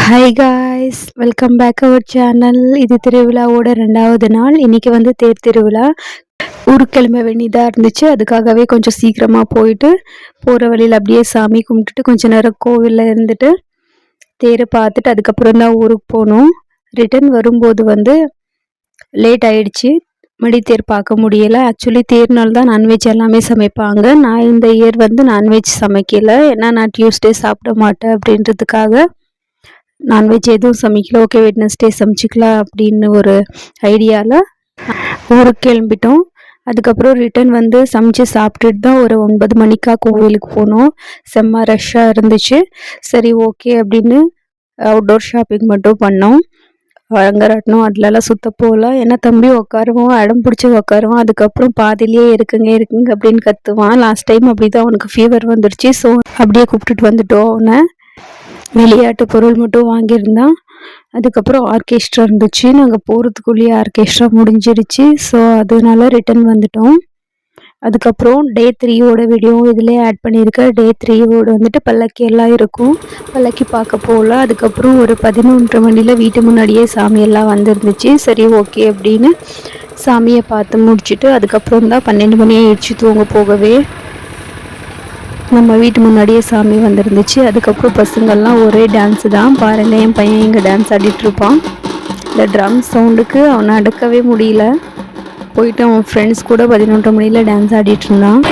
Hi guys, welcome back our channel. இது திருவிழாவோட 2வது நாள். இன்னைக்கு வந்து தேர் திருவிழா. ஊருக்கு கிளம்ப வேண்டியதாக இருந்துச்சு. அதுக்காகவே கொஞ்சம் சீக்கிரமாக போயிட்டு போகிற வழியில் அப்படியே சாமி கும்பிட்டுட்டு கொஞ்ச நேரம் கோவிலில் இருந்துட்டு தேரை பார்த்துட்டு அதுக்கப்புறம் தான் ஊருக்கு போனோம். ரிட்டர்ன் வரும்போது வந்து லேட் ஆயிடுச்சு. தேர் பார்க்க முடியலை. ஆக்சுவலி தேர்னால தான் நான்வெஜ் எல்லாமே சமைப்பாங்க. நான் இந்த இயர் வந்து நான்வெஜ் சமைக்கலை, ஏன்னா நான் டியூஸ்டே சாப்பிட மாட்டேன் அப்படின்றதுக்காக நான்வெஜ் எதுவும் சமைக்கல. ஓகே, வெட்னஸ்டே சமைச்சிக்கலாம் அப்படின்னு ஒரு ஐடியாவில் ஊருக்கு கிளம்பிட்டோம். அதுக்கப்புறம் ரிட்டன் வந்து சமைச்சு சாப்பிட்டுட்டு தான் ஒரு 9 மணிக்கா கோவிலுக்கு போனோம். செம்ம ரஷ்ஷாக இருந்துச்சு. சரி, ஓகே அப்படின்னு அவுட்டோர் ஷாப்பிங் மட்டும் பண்ணோம். ரங்கராட்டணும் அதுலலாம் சுத்த போகல, ஏன்னா தம்பி உட்காருவான், இடம் பிடிச்சி உட்காருவான். அதுக்கப்புறம் பாதிலேயே இருக்குங்க அப்படின்னு கத்துவான். லாஸ்ட் டைம் அப்படி தான் அவனுக்கு ஃபீவர் வந்துடுச்சு. ஸோ அப்படியே கூப்பிட்டுட்டு வந்துட்டோம் அவனை. விளையாட்டு பொருள் மட்டும் வாங்கியிருந்தான். அதுக்கப்புறம் ஆர்கெஸ்ட்ரா இருந்துச்சு. நாங்கள் போகிறதுக்குள்ளேயே ஆர்கெஸ்ட்ரா முடிஞ்சிருச்சு. ஸோ அதனால ரிட்டன் வந்துட்டோம். அதுக்கப்புறம் டே 3யோட வீடியோ இதிலே ஆட் பண்ணியிருக்கேன். டே 3யோட வந்துட்டு பல்லக்கி எல்லாம் இருக்கும். பல்லக்கி பார்க்க போகல. அதுக்கப்புறம் ஒரு 11:30 மணியில் வீட்டு முன்னாடியே சாமியெல்லாம் வந்துருந்துச்சு. சரி, ஓகே அப்படின்னு சாமியை பார்த்து முடிச்சுட்டு அதுக்கப்புறம் தான் 12 மணி ஆயிடுச்சு தூங்க போகவே. நம்ம வீட்டு முன்னாடியே சாமி வந்துருந்துச்சு. அதுக்கப்புறம் பசங்கள்லாம் ஒரே டான்ஸு தான். பாருங்கள், என் பையன் இங்கே டான்ஸ் ஆடிட்டுருப்பான். இந்த ட்ரம் சவுண்டுக்கு அவனை அடக்கவே முடியல. போயிட்டு அவன் ஃப்ரெண்ட்ஸ் கூட 11:30 மணியில் டான்ஸ் ஆடிட்டு இருந்தான்.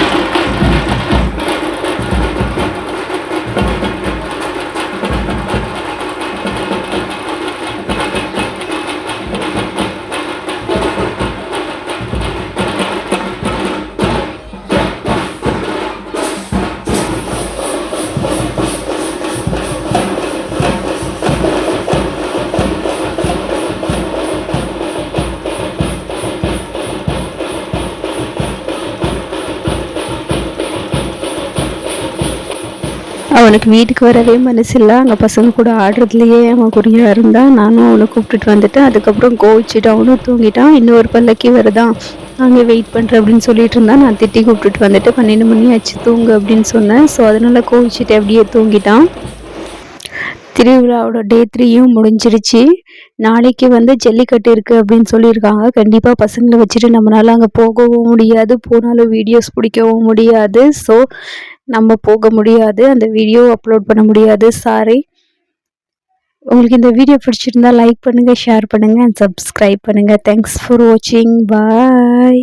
அவனுக்கு வீட்டுக்கு வரவே மனசில்லை. அங்கே பசங்க கூட ஆடுறதுலையே அவன் குறியாக இருந்தான். நானும் அவனை கூப்பிட்டுட்டு வந்துட்டேன். அதுக்கப்புறம் கோவிச்சுட்டு அவனும் தூங்கிட்டான். இன்னொரு பல்லக்கி வருதான், அங்கே வெயிட் பண்ணுறேன் அப்படின்னு சொல்லிட்டு இருந்தான். நான் திட்டி கூப்பிட்டுட்டு வந்துட்டு 12 மணி ஆச்சு தூங்கு அப்படின்னு சொன்னேன். ஸோ அதனால் கோவிச்சுட்டு அப்படியே தூங்கிட்டான். திருவிழாவோட டே 3யும் முடிஞ்சிருச்சு. நாளைக்கு வந்து ஜல்லிக்கட்டு இருக்குது அப்படின்னு சொல்லியிருக்காங்க. கண்டிப்பாக பசங்களை வச்சுட்டு நம்மளால் அங்கே போகவும் முடியாது, போனாலும் வீடியோஸ் பிடிக்கவும் முடியாது. ஸோ நம்ம போக முடியாது, அந்த வீடியோ அப்லோட் பண்ண முடியாது. சாரி. உங்களுக்கு இந்த வீடியோ பிடிச்சிருந்தா லைக் பண்ணுங்கள், ஷேர் பண்ணுங்கள் அண்ட் சப்ஸ்கிரைப் பண்ணுங்கள். தேங்க்ஸ் ஃபார் வாட்சிங். பாய்.